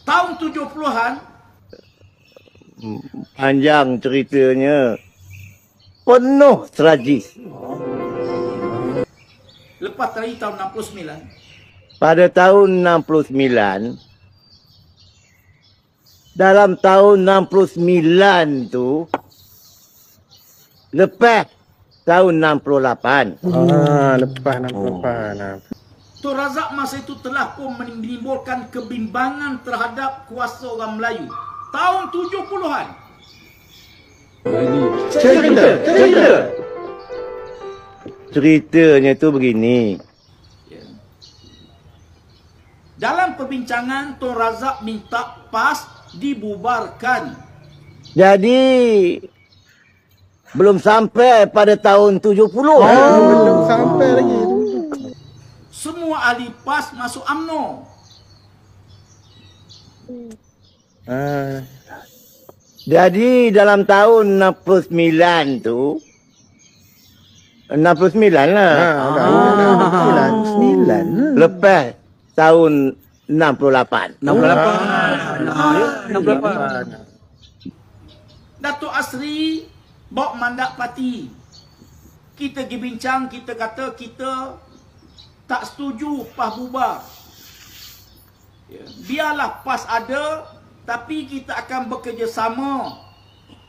tahun 70-an. Panjang ceritanya. Penuh tragis. Lepas tadi tahun 69. Pada tahun 69, dalam tahun 69 tu, lepas tahun 68. Lepas 68. Tun Razak masa itu telah pun menimbulkan kebimbangan terhadap kuasa orang Melayu. Tahun 70-an. Cerita. Ceritanya tu begini. Dalam perbincangan, Tun Razak minta PAS dibubarkan. Jadi, belum sampai pada tahun 70. Belum sampai lagi. Semua ahli PAS masuk UMNO. Jadi dalam tahun 69 tu 69 lah. 69. Lepas tahun 68. 68. Datuk Asri bawa mandat parti. Kita pergi bincang, kita kata kita tak setuju PAS bubar. Biarlah PAS ada, tapi kita akan bekerjasama.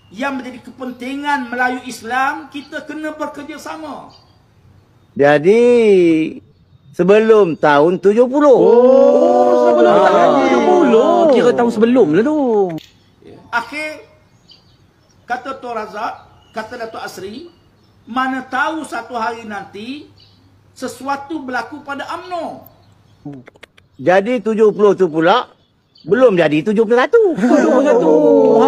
Yang menjadi kepentingan Melayu Islam, kita kena bekerjasama. Jadi sebelum tahun 70. Sebelum tahun 70. Kira tahun sebelum lah tu. Akhir, kata Tun Razak, kata Datuk Asri, mana tahu satu hari nanti sesuatu berlaku pada UMNO. Jadi 70 tu pula belum jadi 71.